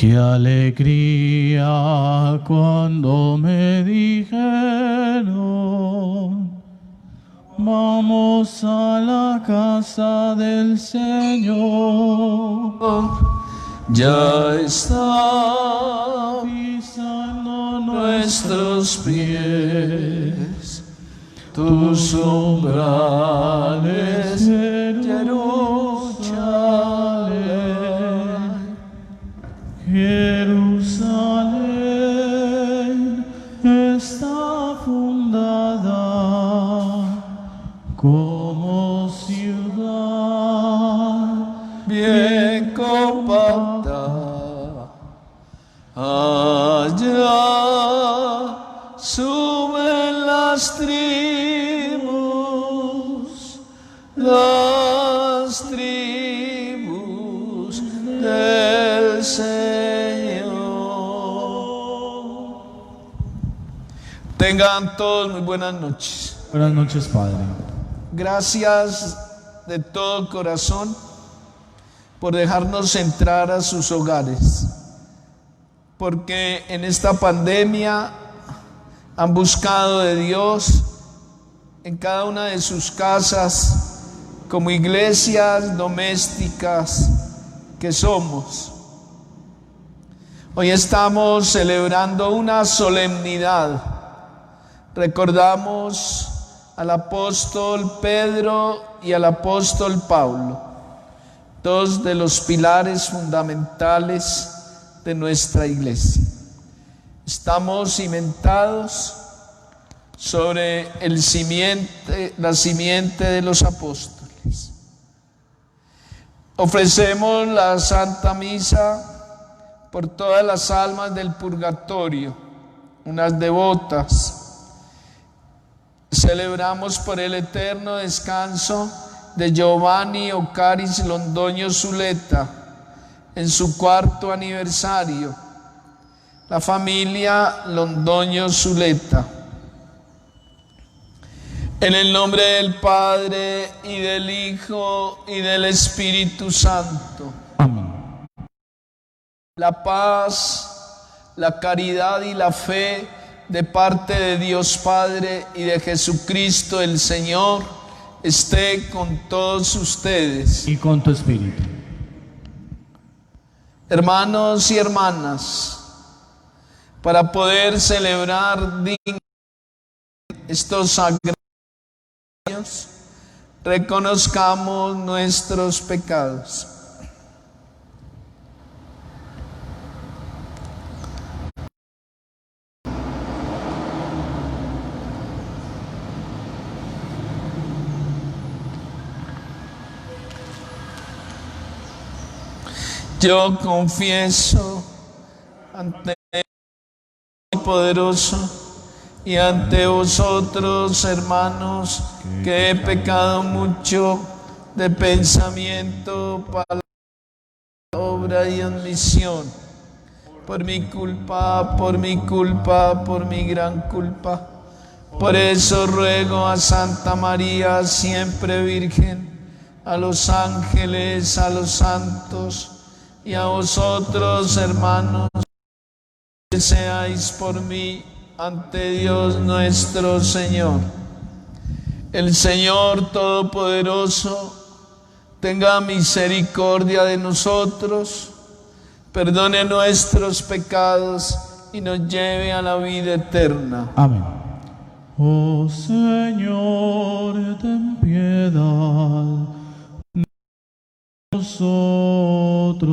Qué alegría cuando me dijeron: vamos a la casa del Señor. Ya está Pisando nuestros pies tus umbrales, Jerusalén. Jerusalén está fundada como ciudad bien compacta. Allá suben las tribus del Señor. Tengan todos muy buenas noches. Buenas noches, Padre. Gracias de todo corazón por dejarnos entrar a sus hogares, porque en esta pandemia han buscado de Dios en cada una de sus casas como iglesias domésticas que somos. Hoy estamos celebrando una solemnidad. Recordamos al apóstol Pedro y al apóstol Pablo, dos de los pilares fundamentales de nuestra iglesia. Estamos cimentados sobre la simiente de los apóstoles. Ofrecemos la Santa Misa por todas las almas del purgatorio, unas devotas. Celebramos por el eterno descanso de Giovanni Ocaris Londoño Zuleta en su 4º aniversario, la familia Londoño Zuleta. En el nombre del Padre, y del Hijo, y del Espíritu Santo. Amén. La paz, la caridad y la fe de parte de Dios Padre y de Jesucristo el Señor esté con todos ustedes. Y con tu espíritu. Hermanos y hermanas, para poder celebrar dignamente estos sagrados, reconozcamos nuestros pecados. Yo confieso ante el Poderoso y ante vosotros, hermanos, que he pecado mucho de pensamiento, palabra, obra y omisión, por mi culpa, por mi gran culpa. Por eso ruego a Santa María, siempre Virgen, a los ángeles, a los santos, y a vosotros, hermanos, que seáis por mí ante Dios nuestro Señor. El Señor Todopoderoso tenga misericordia de nosotros, perdone nuestros pecados y nos lleve a la vida eterna. Amén. Oh Señor, ten piedad de nosotros.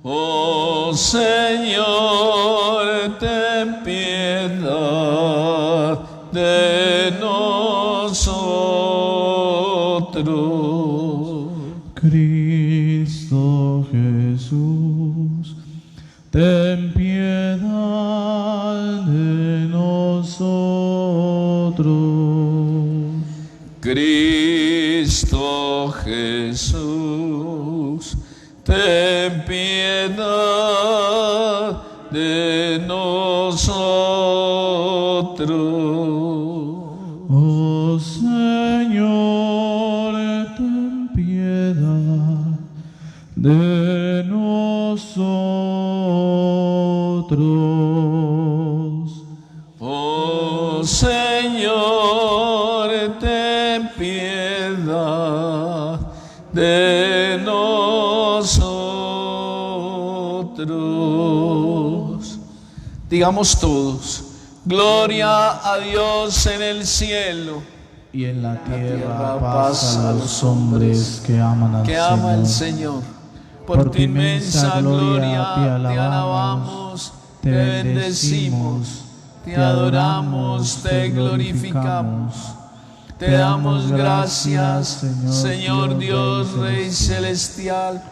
Oh Señor, ten piedad de nosotros. Cristo Jesús, ten piedad de nosotros. Cristo Jesús, ten piedad de nosotros. Oh Señor, ten piedad de nosotros. nosotros. Oh Señor, ten piedad de nosotros. Digamos todos: gloria a Dios en el cielo Y en la tierra paz a los hombres que aman al Señor. Por tu inmensa gloria te alabamos, te bendecimos, te adoramos, te glorificamos. Te damos gracias, Señor Dios, Rey celestial,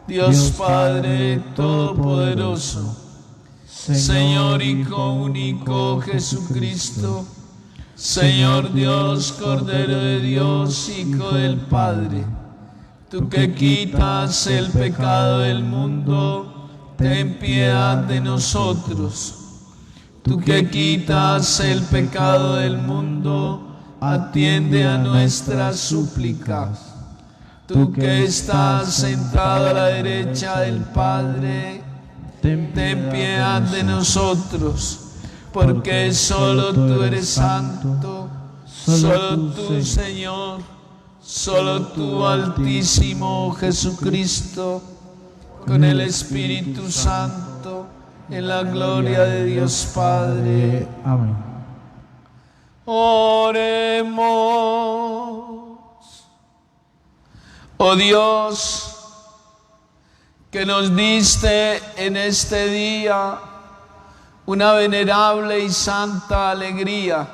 Dios Padre todopoderoso, Señor Hijo único Jesucristo, Señor Dios, Cordero de Dios, Hijo del Padre. Tú que quitas el pecado del mundo, ten piedad de nosotros. Tú que quitas el pecado del mundo, atiende a nuestras súplicas. Tú que estás sentado a la derecha del Padre, ten piedad de nosotros, porque solo tú eres santo, solo tú, Señor, solo tú, Altísimo Jesucristo, con el Espíritu Santo, en la gloria de Dios Padre. Amén. Oremos. Oh Dios, que nos diste en este día una venerable y santa alegría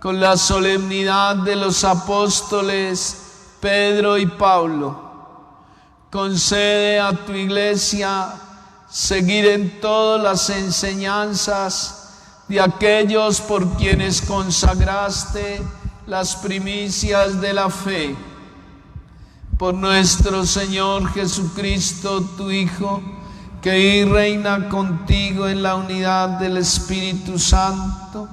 con la solemnidad de los apóstoles Pedro y Pablo. Concede a tu iglesia seguir en todas las enseñanzas de aquellos por quienes consagraste las primicias de la fe. Por nuestro Señor Jesucristo, tu Hijo, que vive y reina contigo en la unidad del Espíritu Santo,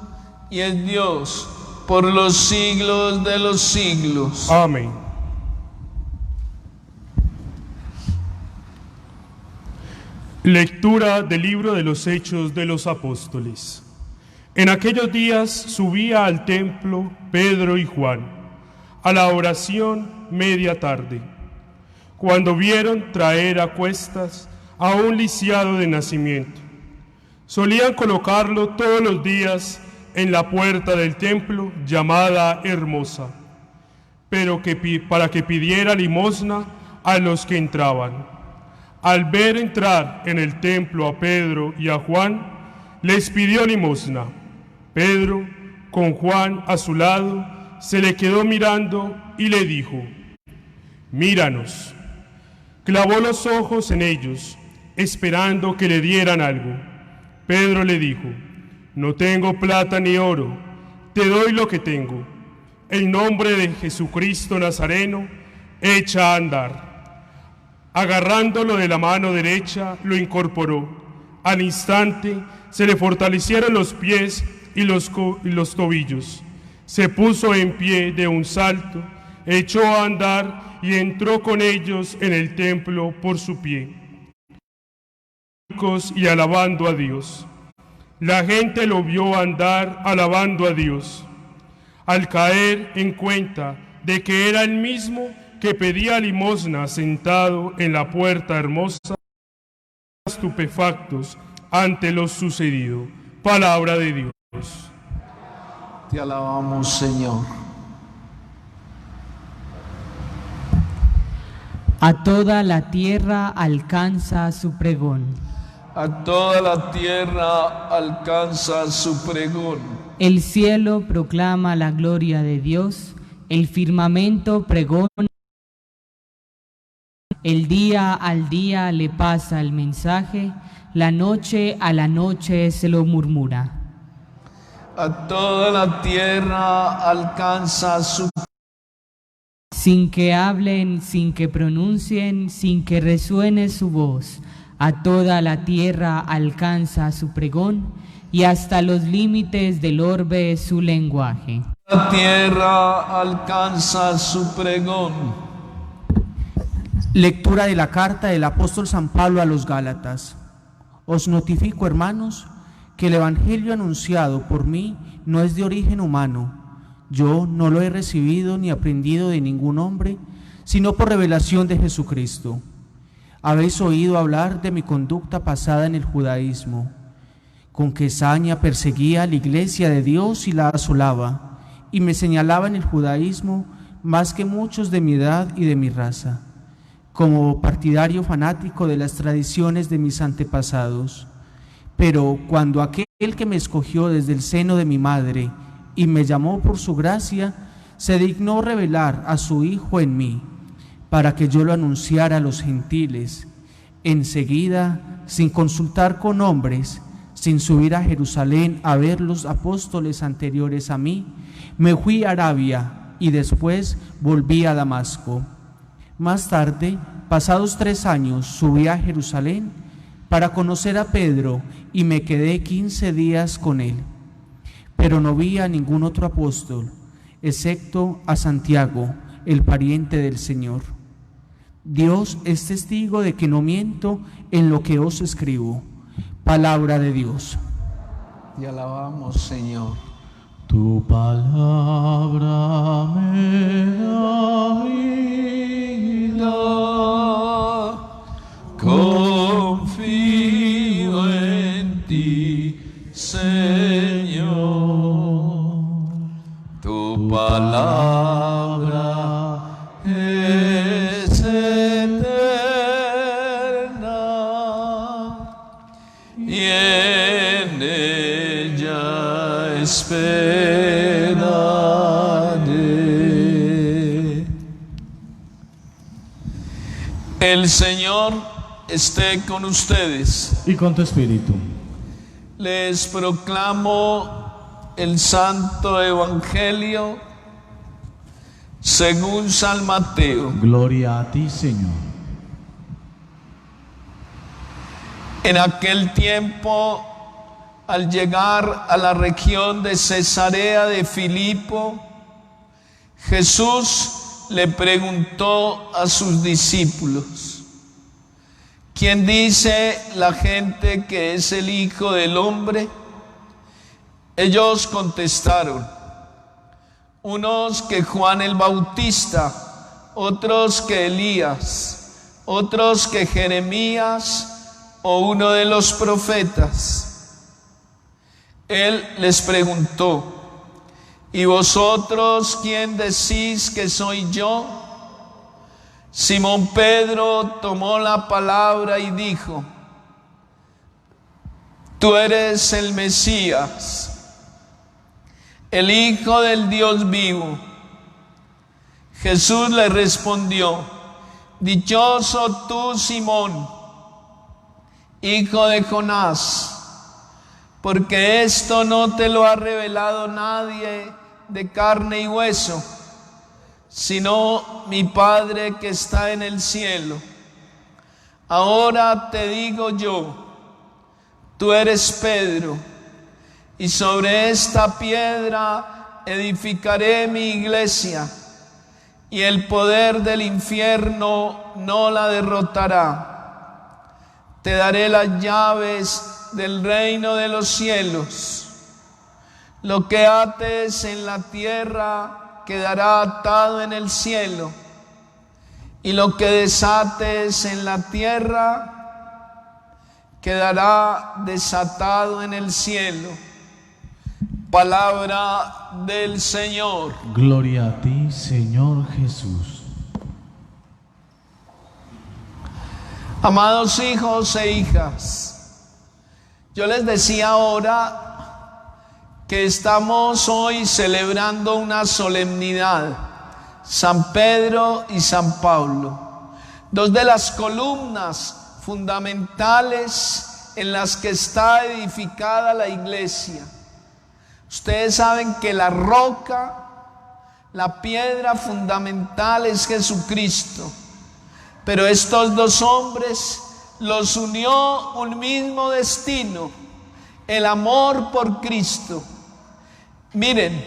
y es Dios por los siglos de los siglos. Amén. Lectura del libro de los Hechos de los Apóstoles. En aquellos días subía al templo Pedro y Juan, a la oración media tarde, cuando vieron traer a cuestas a un lisiado de nacimiento. Solían colocarlo todos los días en la puerta del templo llamada Hermosa, pero para que pidiera limosna a los que entraban. Al ver entrar en el templo a Pedro y a Juan, les pidió limosna. Pedro, con Juan a su lado, se le quedó mirando y le dijo: míranos. Clavó los ojos en ellos, esperando que le dieran algo. Pedro le dijo: no tengo plata ni oro, te doy lo que tengo. En nombre de Jesucristo Nazareno, echa a andar. Agarrándolo de la mano derecha, lo incorporó. Al instante se le fortalecieron los pies y los tobillos. Se puso en pie de un salto, echó a andar y entró con ellos en el templo por su pie, y alabando a Dios. La gente lo vio andar alabando a Dios. Al caer en cuenta de que era el mismo que pedía limosna sentado en la puerta hermosa, estupefactos ante lo sucedido. Palabra de Dios. Te alabamos, Señor. A toda la tierra alcanza su pregón. A toda la tierra alcanza su pregón. El cielo proclama la gloria de Dios, el firmamento pregona. El día al día le pasa el mensaje, la noche a la noche se lo murmura. A toda la tierra alcanza su pregón. Sin que hablen, sin que pronuncien, sin que resuene su voz, a toda la tierra alcanza su pregón, y hasta los límites del orbe su lenguaje. La tierra alcanza su pregón. Lectura de la carta del apóstol San Pablo a los Gálatas. Os notifico, hermanos, que el evangelio anunciado por mí no es de origen humano. Yo no lo he recibido ni aprendido de ningún hombre, sino por revelación de Jesucristo. Habéis oído hablar de mi conducta pasada en el judaísmo, con que saña perseguía a la iglesia de Dios y la asolaba, y me señalaba en el judaísmo más que muchos de mi edad y de mi raza, como partidario fanático de las tradiciones de mis antepasados. Pero cuando aquel que me escogió desde el seno de mi madre y me llamó por su gracia, se dignó revelar a su Hijo en mí, para que yo lo anunciara a los gentiles, enseguida, sin consultar con hombres, sin subir a Jerusalén a ver los apóstoles anteriores a mí, me fui a Arabia y después volví a Damasco. Más tarde, pasados 3 años, subí a Jerusalén para conocer a Pedro y me quedé 15 días con él. Pero no vi a ningún otro apóstol, excepto a Santiago, el pariente del Señor. Dios es testigo de que no miento en lo que os escribo. Palabra de Dios. Te alabamos, Señor. Tu palabra me da vida. Confío en ti, Señor. Tu palabra es eterna y en ella esperaré. El Señor esté con ustedes. Y con tu espíritu. Les proclamo el Santo Evangelio según San Mateo. Gloria a ti, Señor. En aquel tiempo, al llegar a la región de Cesarea de Filipo, Jesús le preguntó a sus discípulos: ¿quién dice la gente que es el Hijo del Hombre? Ellos contestaron: unos que Juan el Bautista, otros que Elías, otros que Jeremías o uno de los profetas. Él les preguntó: ¿y vosotros quién decís que soy yo? Simón Pedro tomó la palabra y dijo: tú eres el Mesías, el Hijo del Dios vivo. Jesús le respondió: dichoso tú, Simón, hijo de Jonás, porque esto no te lo ha revelado nadie de carne y hueso, sino mi Padre que está en el cielo. Ahora te digo yo: tú eres Pedro, y sobre esta piedra edificaré mi iglesia, y el poder del infierno no la derrotará. Te daré las llaves del reino de los cielos. Lo que ates en la tierra quedará atado en el cielo, y lo que desates en la tierra quedará desatado en el cielo. Palabra del Señor. Gloria a ti, Señor Jesús. Amados hijos e hijas, yo les decía ahora que estamos hoy celebrando una solemnidad, San Pedro y San Pablo, dos de las columnas fundamentales en las que está edificada la iglesia. Ustedes saben que la roca, la piedra fundamental es Jesucristo, pero estos dos hombres los unió un mismo destino, el amor por Cristo. Miren,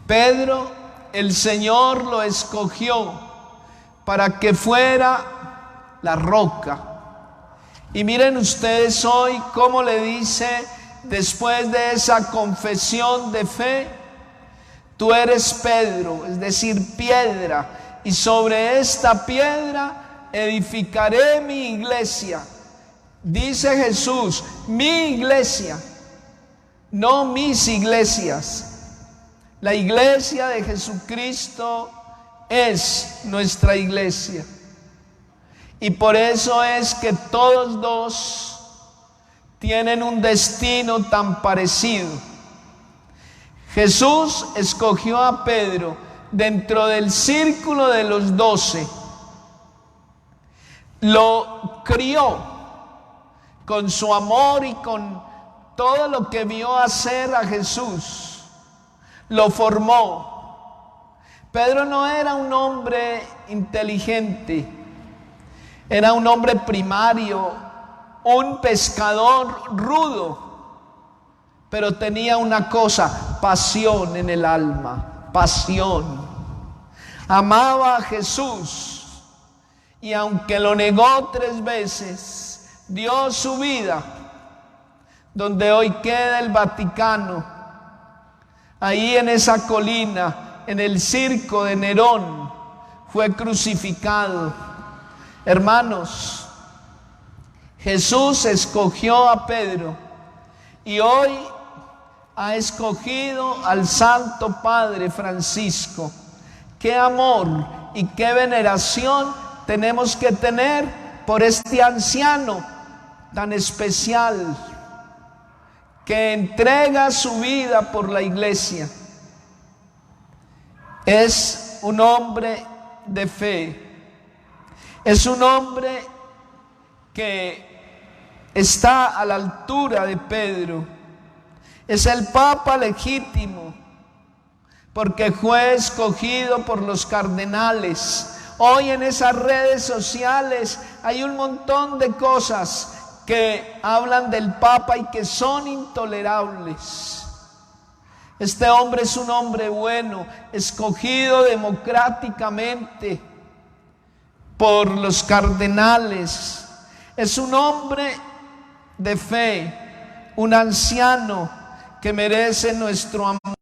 Pedro, el Señor lo escogió para que fuera la roca. Y miren ustedes hoy cómo le dice después de esa confesión de fe: tú eres Pedro, es decir, piedra, y sobre esta piedra edificaré mi iglesia. Dice Jesús, mi iglesia, no mis iglesias. La iglesia de Jesucristo es nuestra iglesia. Y por eso es que todos dos tienen un destino tan parecido. Jesús escogió a Pedro dentro del círculo de los 12. Lo crió con su amor y con todo lo que vio hacer a Jesús. Lo formó. Pedro no era un hombre inteligente, era un hombre primario, un pescador rudo, pero tenía una cosa: pasión en el alma, pasión. Amaba a Jesús, y aunque lo negó 3 veces, dio su vida. Donde hoy queda el Vaticano, ahí en esa colina, en el circo de Nerón, fue crucificado. Hermanos, Jesús escogió a Pedro y hoy ha escogido al Santo Padre Francisco. Qué amor y qué veneración tenemos que tener por este anciano tan especial que entrega su vida por la iglesia. Es un hombre de fe. Es un hombre que está a la altura de Pedro. Es el Papa legítimo, porque fue escogido por los cardenales. Hoy en esas redes sociales hay un montón de cosas que hablan del Papa y que son intolerables. Este hombre es un hombre bueno, escogido democráticamente por los cardenales. Es un hombre de fe, un anciano que merece nuestro amor.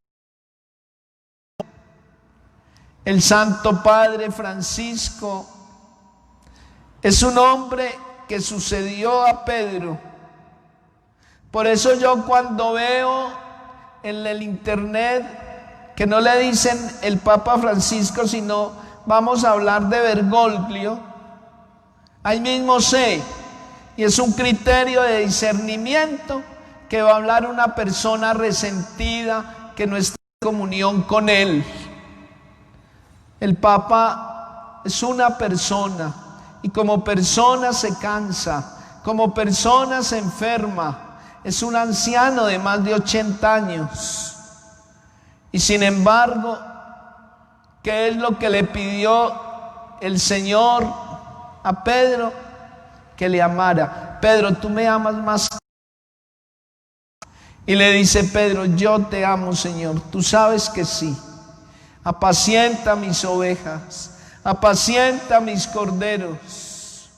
El Santo Padre Francisco es un hombre que sucedió a Pedro. Por eso yo cuando veo en el internet que no le dicen el Papa Francisco, sino vamos a hablar de Bergoglio, ahí mismo sé, y es un criterio de discernimiento, que va a hablar una persona resentida que no está en comunión con él. El Papa es una persona, y como persona se cansa, como persona se enferma. Es un anciano de más de 80 años. Y sin embargo, ¿qué es lo que le pidió el Señor a Pedro? Que le amara. Pedro, tú me amas más. Y le dice Pedro, yo te amo, Señor, tú sabes que sí. Apacienta mis ovejas, apacienta mis corderos.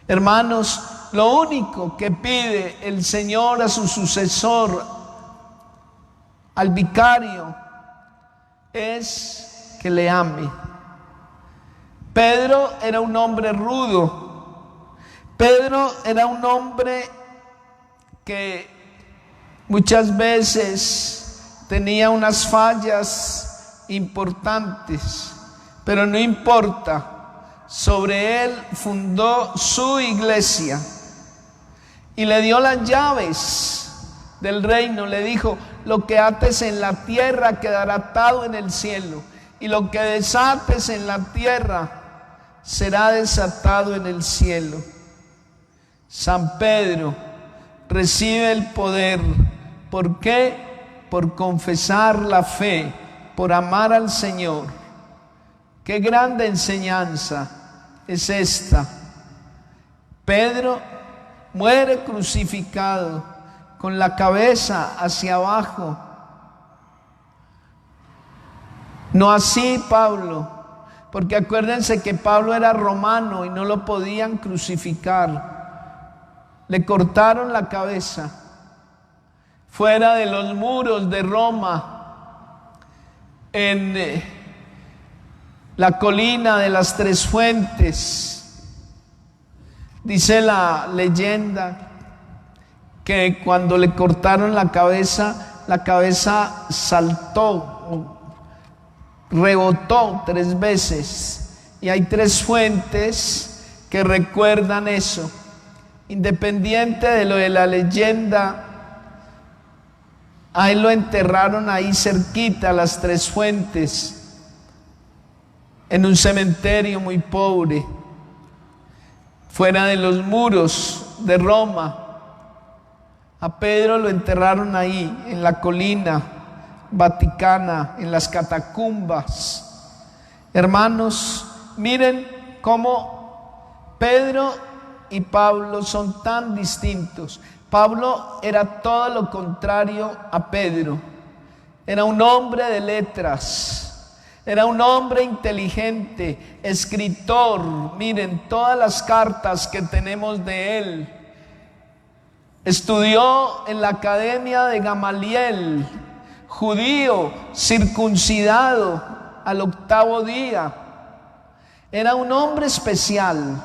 Hermanos, lo único que pide el Señor a su sucesor, al vicario, es que le ame. Pedro era un hombre rudo. Pedro era un hombre que muchas veces tenía unas fallas importantes, pero no importa. Sobre él fundó su iglesia y le dio las llaves del reino. Le dijo, lo que ates en la tierra quedará atado en el cielo, y lo que desates en la tierra será desatado en el cielo. San Pedro recibe el poder. ¿Por qué? Por confesar la fe, por amar al Señor. Qué grande enseñanza es esta. Pedro muere crucificado con la cabeza hacia abajo. No así Pablo. porque acuérdense que Pablo era romano y no lo podían crucificar. Le cortaron la cabeza fuera de los muros de Roma, en la colina de las Tres Fuentes. Dice la leyenda que cuando le cortaron la cabeza saltó, rebotó 3 veces, y hay 3 fuentes que recuerdan eso. Independiente de lo de la leyenda, a él lo enterraron ahí cerquita, las 3 fuentes, en un cementerio muy pobre, fuera de los muros de Roma. A Pedro lo enterraron ahí, en la colina vaticana, en las catacumbas. Hermanos, miren cómo Pedro y Pablo son tan distintos. Pablo era todo lo contrario a Pedro. Era un hombre de letras, era un hombre inteligente, escritor. Miren todas las cartas que tenemos de él. Estudió en la academia de Gamaliel, judío, circuncidado al 8º día. Era un hombre especial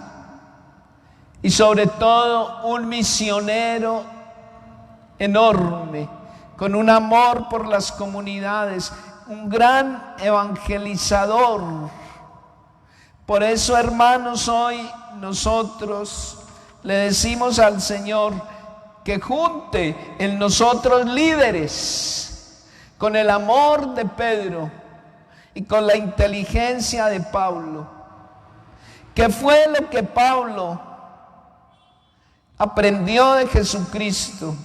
y sobre todo un misionero enorme, con un amor por las comunidades, un gran evangelizador. Por eso, hermanos, hoy nosotros le decimos al Señor que junte en nosotros líderes con el amor de Pedro y con la inteligencia de Pablo. ¿Qué fue lo que Pablo aprendió de Jesucristo?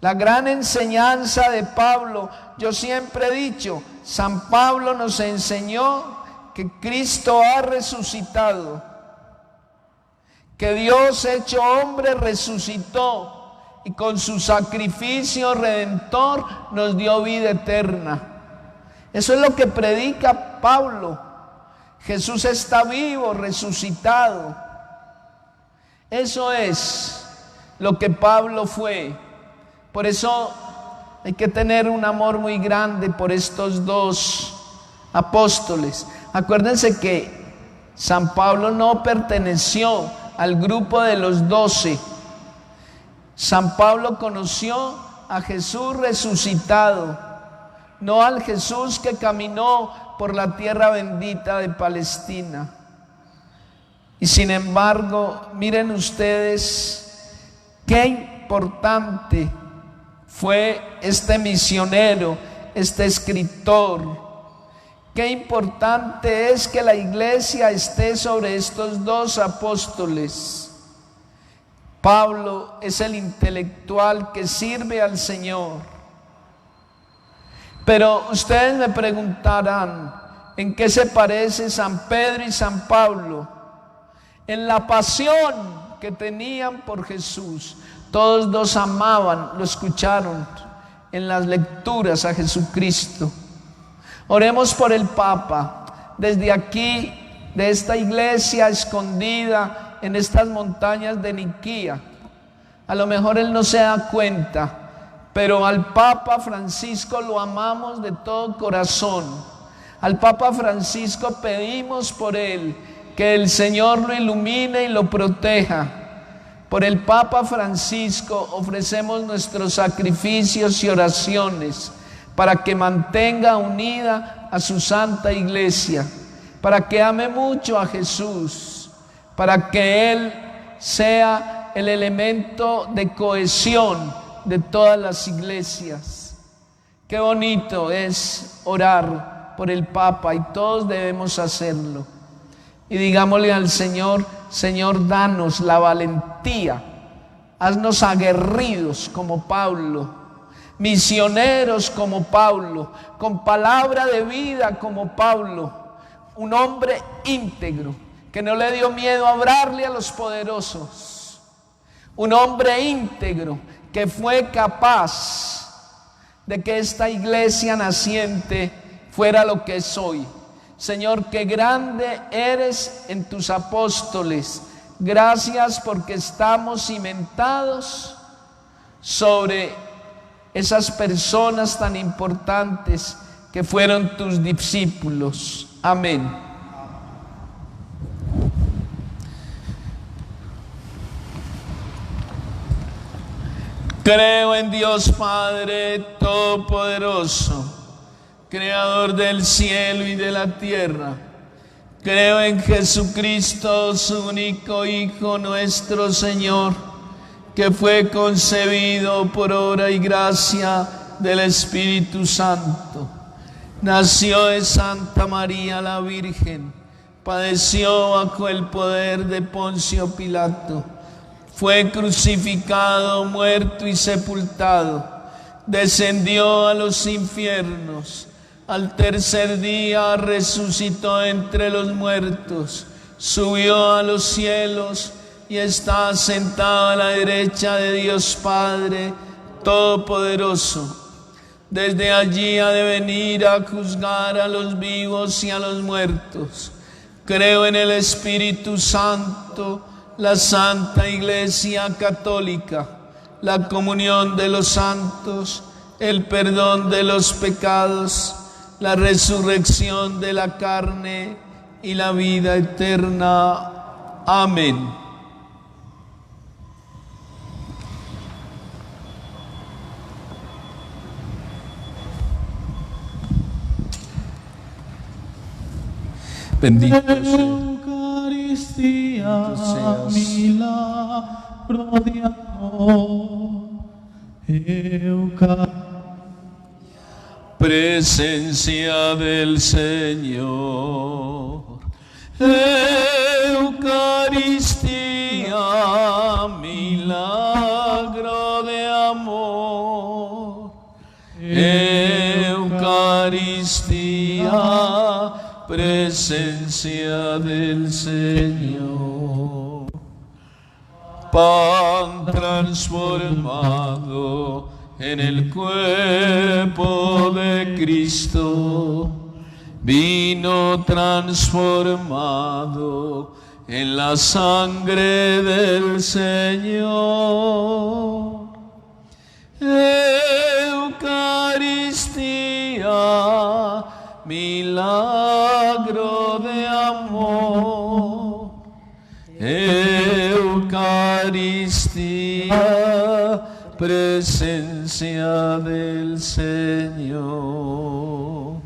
La gran enseñanza de Pablo, yo siempre he dicho, San Pablo nos enseñó que Cristo ha resucitado, que Dios hecho hombre resucitó y con su sacrificio redentor nos dio vida eterna. Eso es lo que predica Pablo. Jesús está vivo, resucitado. Eso es lo que Pablo fue. Por eso hay que tener un amor muy grande por estos 2 apóstoles. Acuérdense que San Pablo no perteneció al grupo de los 12. San Pablo conoció a Jesús resucitado, no al Jesús que caminó por la tierra bendita de Palestina. Y sin embargo, miren ustedes qué importante fue este misionero, este escritor. Qué importante es que la iglesia esté sobre estos 2 apóstoles. Pablo es el intelectual que sirve al Señor. Pero ustedes me preguntarán, ¿en qué se parece San Pedro y San Pablo? En la pasión que tenían por Jesús. Todos 2 amaban, lo escucharon en las lecturas a Jesucristo. Oremos por el Papa, desde aquí, de esta iglesia escondida en estas montañas de Niquía. A lo mejor él no se da cuenta, pero al Papa Francisco lo amamos de todo corazón. Al Papa Francisco pedimos por él, que el Señor lo ilumine y lo proteja. Por el Papa Francisco ofrecemos nuestros sacrificios y oraciones para que mantenga unida a su santa iglesia, para que ame mucho a Jesús, para que Él sea el elemento de cohesión de todas las iglesias. Qué bonito es orar por el Papa y todos debemos hacerlo. Y digámosle al Señor: Señor, danos la valentía, haznos aguerridos como Pablo, misioneros como Pablo, con palabra de vida como Pablo, un hombre íntegro que no le dio miedo a hablarle a los poderosos, un hombre íntegro que fue capaz de que esta iglesia naciente fuera lo que es hoy. Señor, que grande eres en tus apóstoles. Gracias porque estamos cimentados sobre esas personas tan importantes que fueron tus discípulos. Amén. Creo en Dios Padre Todopoderoso, Creador del cielo y de la tierra. Creo en Jesucristo, su único Hijo, nuestro Señor, que fue concebido por obra y gracia del Espíritu Santo. Nació de Santa María la Virgen, padeció bajo el poder de Poncio Pilato, fue crucificado, muerto y sepultado, descendió a los infiernos, al tercer día resucitó entre los muertos, subió a los cielos y está sentado a la derecha de Dios Padre Todopoderoso. Desde allí ha de venir a juzgar a los vivos y a los muertos. Creo en el Espíritu Santo, la Santa Iglesia Católica, la comunión de los santos, el perdón de los pecados, la resurrección de la carne y la vida eterna. Amén. Bendito sea. Eucaristía, milagro de amor. Presencia del Señor. Eucaristía, milagro de amor. Eucaristía, presencia del Señor. Pan transformado en el cuerpo de Cristo, vino transformado en la sangre del Señor. Eucaristía, milagro de amor. Eucaristía, presencia del Señor.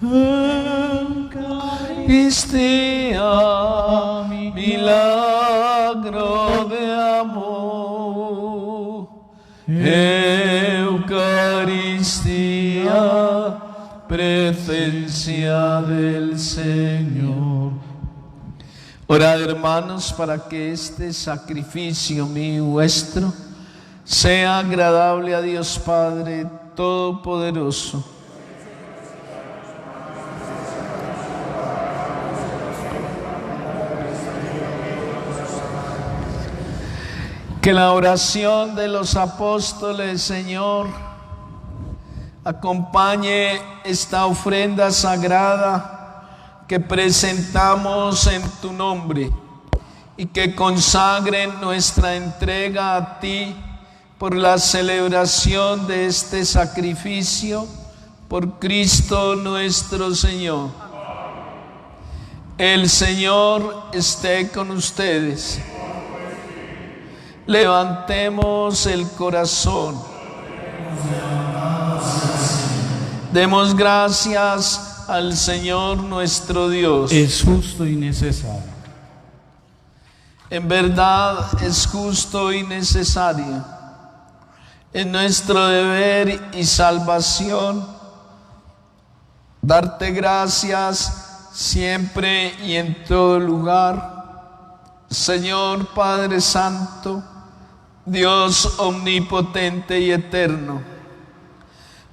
Eucaristía, milagro de amor. Eucaristía, presencia del Señor. Orad, hermanos, para que este sacrificio mío y vuestro sea agradable a Dios Padre Todopoderoso. Que la oración de los apóstoles, Señor, acompañe esta ofrenda sagrada que presentamos en tu nombre y que consagren nuestra entrega a ti por la celebración de este sacrificio por Cristo nuestro Señor. El Señor esté con ustedes. Levantemos el corazón. Demos gracias al Señor nuestro Dios. Es justo y necesario. En verdad es justo y necesario. Es nuestro deber y salvación darte gracias siempre y en todo lugar, Señor Padre Santo, Dios omnipotente y eterno,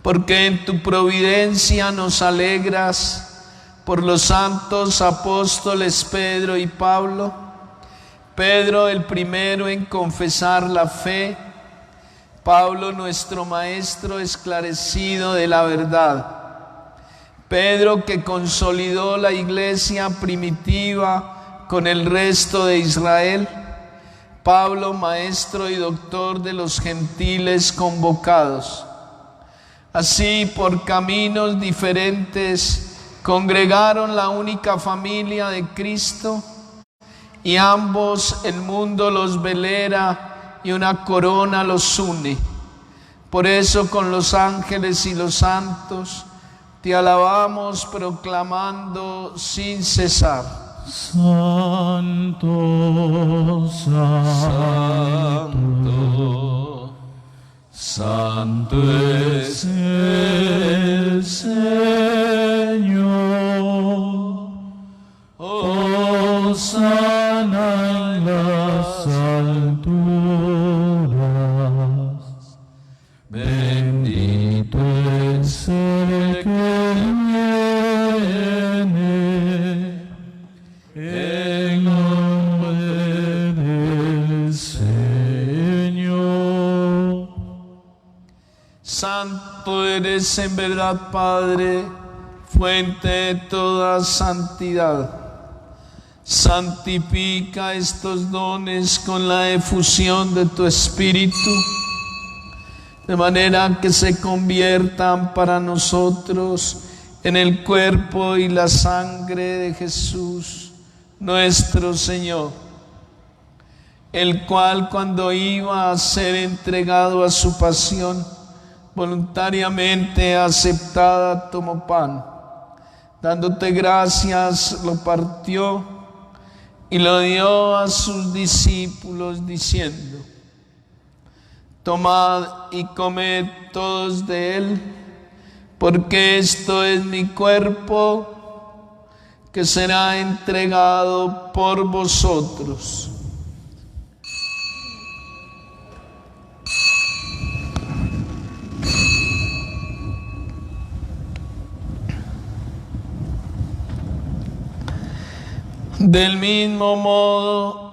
porque en tu providencia nos alegras por los santos apóstoles Pedro y Pablo. Pedro el primero en confesar la fe, Pablo nuestro maestro esclarecido de la verdad, Pedro, que consolidó la iglesia primitiva con el resto de Israel. Pablo, maestro y doctor de los gentiles convocados. Así, por caminos diferentes, congregaron la única familia de Cristo, y ambos el mundo los velera y una corona los une. Por eso con los ángeles y los santos te alabamos proclamando sin cesar: Santo, santo, santo es el Señor. Hosana en las alturas. Bendito es el que viene en nombre del Señor. Santo eres en verdad, Padre, fuente de toda santidad. Santifica estos dones con la efusión de tu Espíritu, de manera que se conviertan para nosotros en el cuerpo y la sangre de Jesús, nuestro Señor, el cual, cuando iba a ser entregado a su pasión, voluntariamente aceptada, tomó pan. Dándote gracias, lo partió y lo dio a sus discípulos, diciendo: tomad y comed todos de él, porque esto es mi cuerpo, que será entregado por vosotros. Del mismo modo,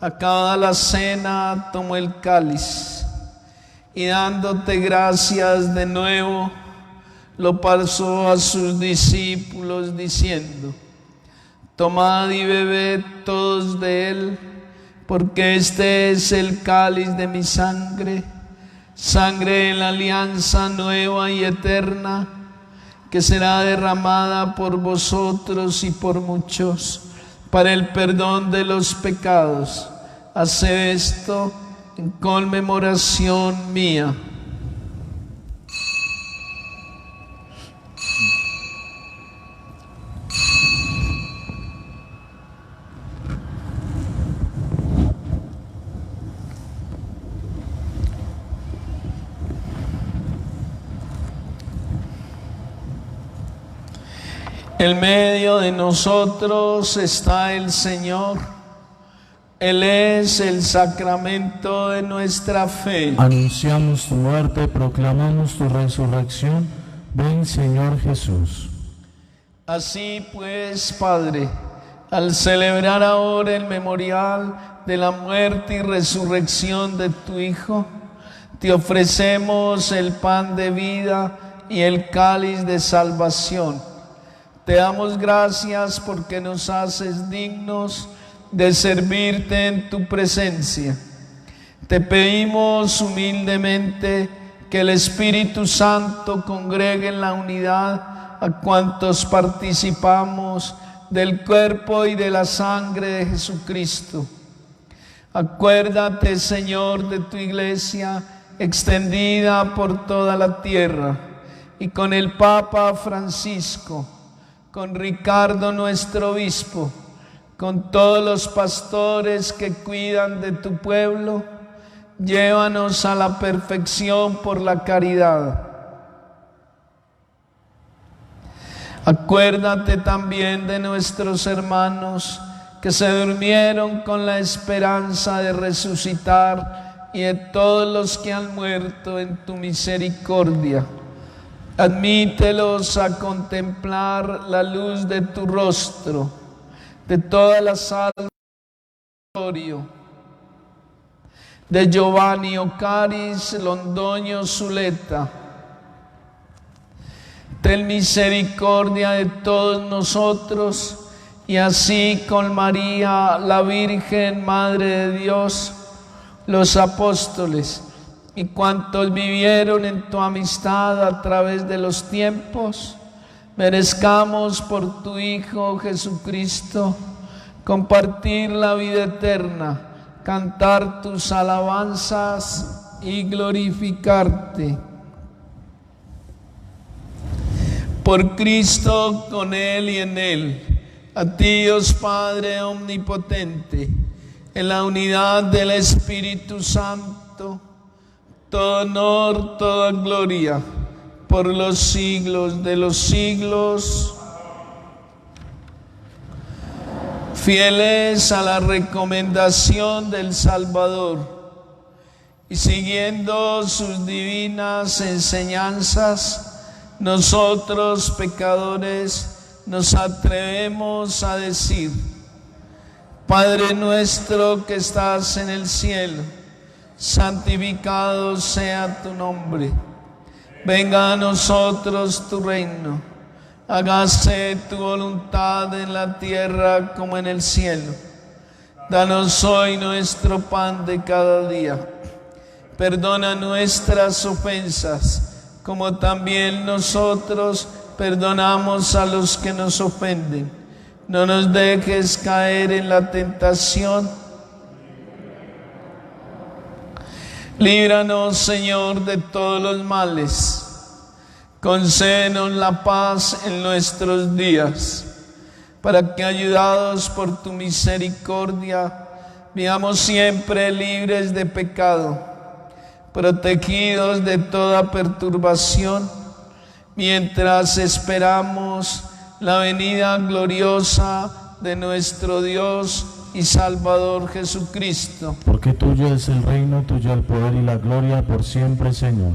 acabada la cena, tomó el cáliz y, dándote gracias de nuevo, lo pasó a sus discípulos, diciendo: tomad y bebed todos de él, porque este es el cáliz de mi sangre, sangre en la alianza nueva y eterna, que será derramada por vosotros y por muchos para el perdón de los pecados. Haced esto en conmemoración mía. En medio de nosotros está el Señor. Él es el sacramento de nuestra fe. Anunciamos tu muerte, proclamamos tu resurrección. Ven, Señor Jesús. Así pues, Padre, al celebrar ahora el memorial de la muerte y resurrección de tu Hijo, te ofrecemos el pan de vida y el cáliz de salvación. Te damos gracias porque nos haces dignos de servirte en tu presencia. Te pedimos humildemente que el Espíritu Santo congregue en la unidad a cuantos participamos del cuerpo y de la sangre de Jesucristo. Acuérdate, Señor, de tu iglesia extendida por toda la tierra, y con el Papa Francisco, con Ricardo nuestro obispo, con todos los pastores que cuidan de tu pueblo, llévanos a la perfección por la caridad. Acuérdate también de nuestros hermanos que se durmieron con la esperanza de resucitar, y de todos los que han muerto en tu misericordia. Admítelos a contemplar la luz de tu rostro, de todas las almas de Giovanni Ocaris Londoño Zuleta, ten misericordia de todos nosotros, y así con María, la Virgen, Madre de Dios, los apóstoles y cuantos vivieron en tu amistad a través de los tiempos, merezcamos por tu Hijo Jesucristo compartir la vida eterna, cantar tus alabanzas y glorificarte. Por Cristo, con Él y en Él, a ti, Dios Padre omnipotente, en la unidad del Espíritu Santo, todo honor, toda gloria, por los siglos de los siglos. Fieles a la recomendación del Salvador y siguiendo sus divinas enseñanzas, nosotros pecadores nos atrevemos a decir: Padre nuestro que estás en el cielo, santificado sea tu nombre. Venga a nosotros tu reino. Hágase tu voluntad en la tierra como en el cielo. Danos hoy nuestro pan de cada día. Perdona nuestras ofensas, como también nosotros perdonamos a los que nos ofenden. No nos dejes caer en la tentación. Líbranos, Señor, de todos los males. Concédenos la paz en nuestros días, para que, ayudados por tu misericordia, vivamos siempre libres de pecado, protegidos de toda perturbación, mientras esperamos la venida gloriosa de nuestro Dios y Salvador Jesucristo. Porque tuyo es el reino, tuyo el poder y la gloria por siempre, Señor.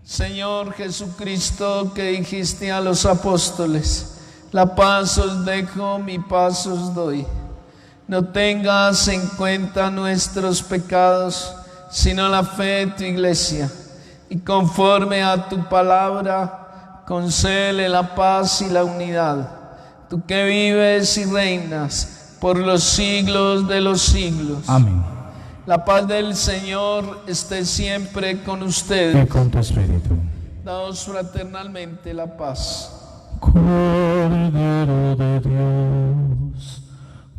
Señor Jesucristo, que dijiste a los apóstoles: la paz os dejo, mi paz os doy. No tengas en cuenta nuestros pecados, sino la fe de tu iglesia. Y conforme a tu palabra, concédele la paz y la unidad. Tú que vives y reinas por los siglos de los siglos. Amén. La paz del Señor esté siempre con ustedes. Y con tu espíritu. Daos fraternalmente la paz. Cordero de Dios,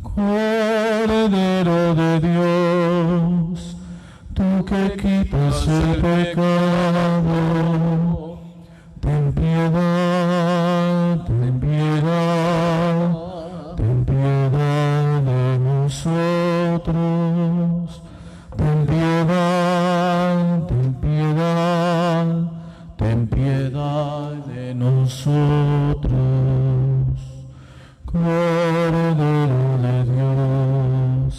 Cordero de Dios, tú que quitas el pecado, ten piedad, ten piedad, ten piedad de nosotros. Ten piedad, ten piedad, ten piedad de nosotros. Cordero de Dios,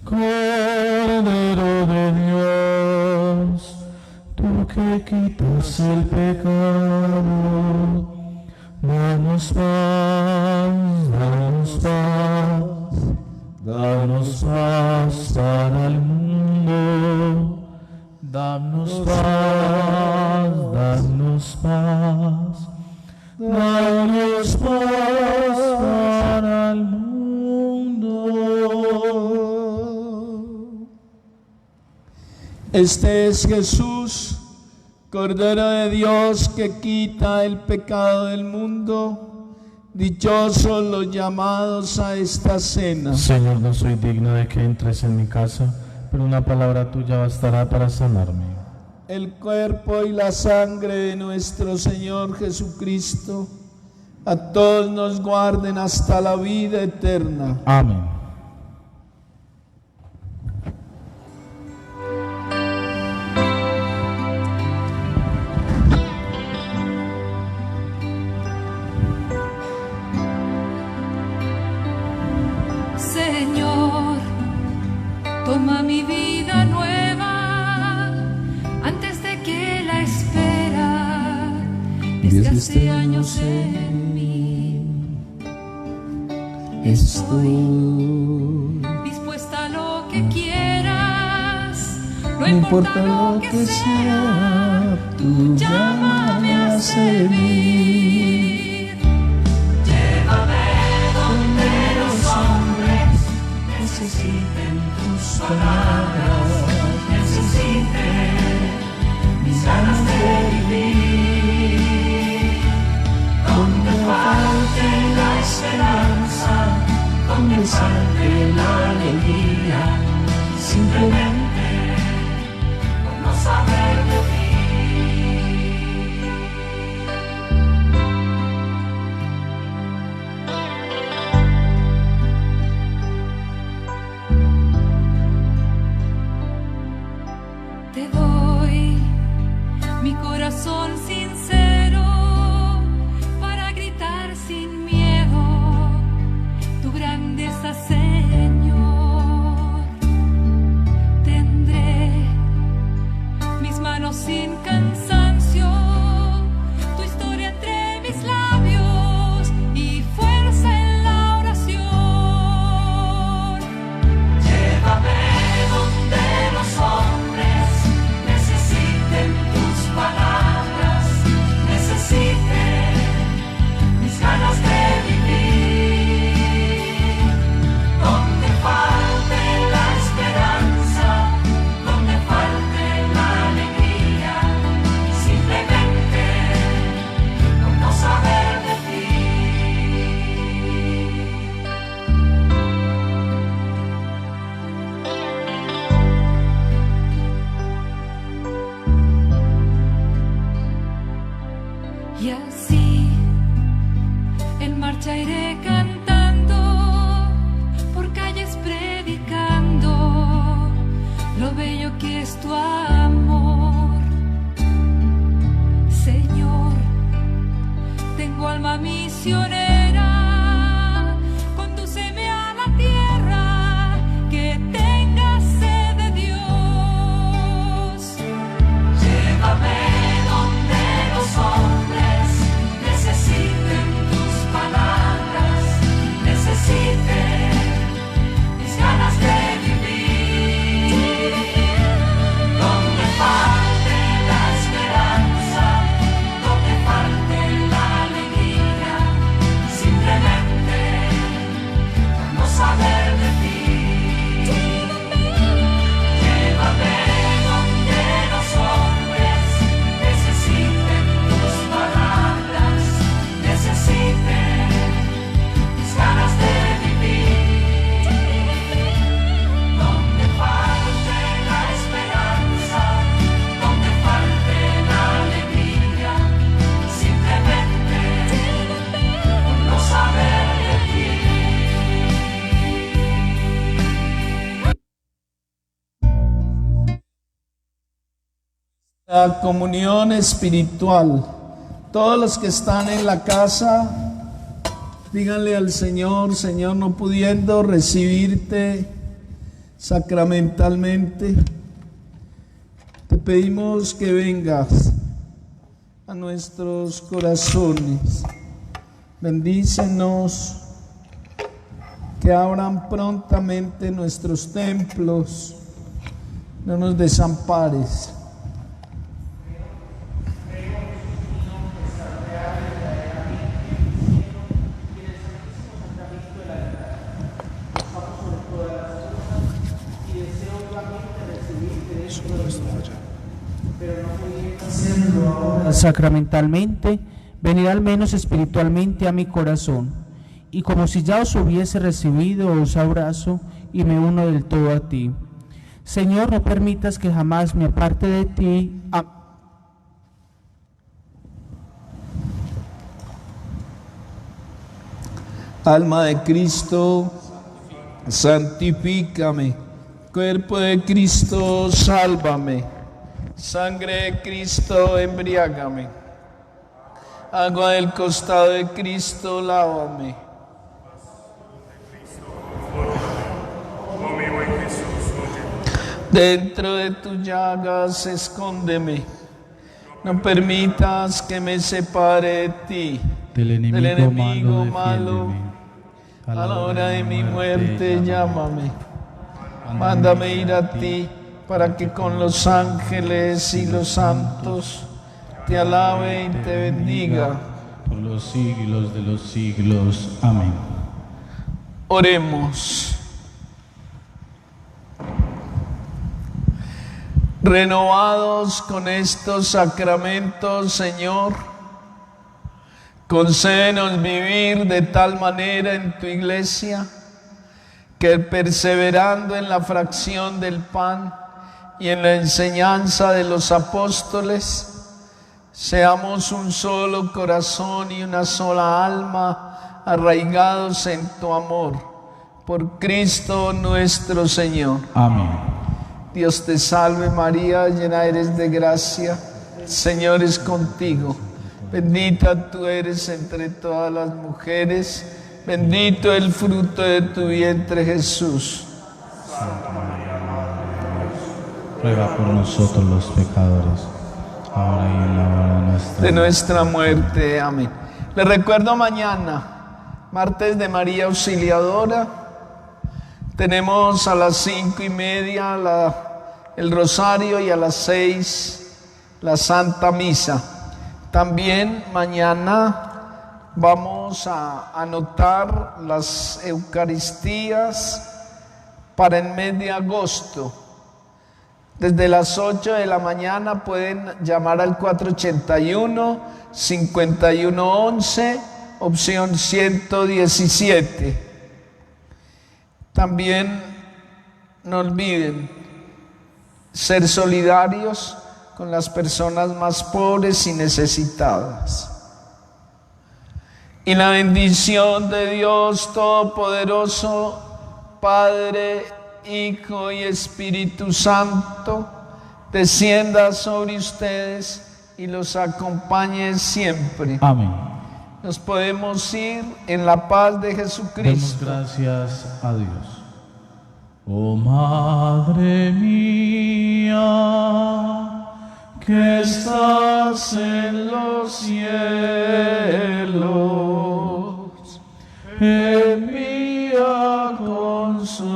Cordero de Dios, tú que quitas el pecado, danos paz, danos paz. Danos paz para el mundo, danos paz, danos paz, danos paz para el mundo. Este es Jesús, Cordero de Dios, que quita el pecado del mundo. Dichosos los llamados a esta cena. Señor, no soy digno de que entres en mi casa, pero una palabra tuya bastará para sanarme. El cuerpo y la sangre de nuestro Señor Jesucristo a todos nos guarden hasta la vida eterna. Amén. Señor, toma mi vida nueva antes de que la espera desde hace años en mí. Estoy dispuesta a lo que quieras, lo importa lo que sea, tú llámame a servir. Llévame donde los hombres necesiten tus palabras, necesiten mis ganas de vivir. Donde falte la esperanza, donde falte la alegría, simplemente por no saber de ti. Te doy mi corazón sincero para gritar sin miedo tu grandeza, Señor. Tendré mis manos sin cansancio, tu historia entre mis labios y fuerza en la oración. Llévame donde los hombres necesiten tus palabras, necesiten mis ganas de vivir. Donde falte la esperanza, donde falte la alegría, simplemente por no saber de ti. Y así en marcha iré cantando, por calles predicando lo bello que es tu amor. Señor, tengo alma misionera, condúceme a la tierra que tenga sed de Dios. Llévame donde los hombres necesiten tus palabras, necesiten mis ganas de vivir. Donde falte la esperanza, donde falte la alegría, simplemente por no saber de ti. Llévame donde los hombres necesiten tus palabras, necesiten mis ganas de vivir. Donde falte la esperanza, donde falte la alegría, simplemente por no saber de ti. La comunión espiritual. Todos los que están en la casa, díganle al Señor: Señor, no pudiendo recibirte sacramentalmente, te pedimos que vengas a nuestros corazones. Bendícenos, que abran prontamente nuestros templos, no nos desampares. Sacramentalmente, venid al menos espiritualmente a mi corazón, y como si ya os hubiese recibido, os abrazo y me uno del todo a ti. Señor, no permitas que jamás me aparte de ti. Alma de Cristo, santifícame. Cuerpo de Cristo, sálvame. Sangre de Cristo, embriágame. Agua del costado de Cristo, lávame. Dentro de tus llagas, escóndeme. No permitas que me separe de ti. Del enemigo malo, defiéndeme. A la hora de mi muerte, llámame. Mándame ir a ti, para que con los ángeles y los santos te alabe y te bendiga. por los siglos de los siglos. Amén. Oremos. Renovados con estos sacramentos, Señor, concédenos vivir de tal manera en tu iglesia que perseverando en la fracción del pan y en la enseñanza de los apóstoles, seamos un solo corazón y una sola alma arraigados en tu amor. Por Cristo nuestro Señor. Amén. Dios te salve María, llena eres de gracia, el Señor es contigo. Bendita tú eres entre todas las mujeres, bendito el fruto de tu vientre Jesús. Ruega por nosotros los pecadores, ahora y en la hora De nuestra muerte. Amén. Les recuerdo mañana, martes de María Auxiliadora. Tenemos a las 5:30 el rosario y a las 6 la Santa Misa. También mañana vamos a anotar las Eucaristías para el mes de agosto. Desde las 8 de la mañana pueden llamar al 481-5111, opción 117. También no olviden ser solidarios con las personas más pobres y necesitadas. Y la bendición de Dios Todopoderoso, Padre, Hijo y Espíritu Santo, descienda sobre ustedes y los acompañe siempre. Amén. Nos podemos ir en la paz de Demos Jesucristo. gracias a Dios. Oh Madre mía, que estás en los cielos, envía con su